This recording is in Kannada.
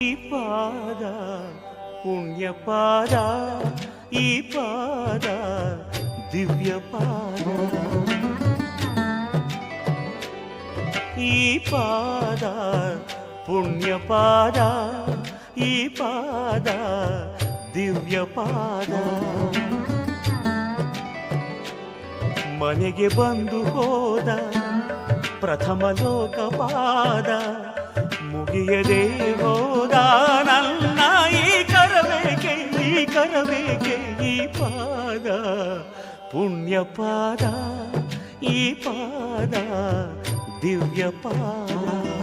ಈ ಪಾದ ಪುಣ್ಯ ಪಾದ, ಈ ಪಾದ ದಿವ್ಯ ಪಾದ, ಈ ಪಾದ ಪುಣ್ಯ ಪಾದ, ಈ ಪಾದ ದಿವ್ಯ ಪಾದ. ಮನೆಗೆ ಬಂದು ಹೋದ ಪ್ರಥಮ ಲೋಕಪಾದ, ಮುಗಿಯದೆ ಹೋದ ನನ್ನ ಈ ಕರಬೇಕೆ, ಈ ಕರಬೇಕೆ, ಈ ಪಾದ ಪುಣ್ಯ ಪಾದ, ಈ ಪಾದ ದಿವ್ಯ ಪಾದ.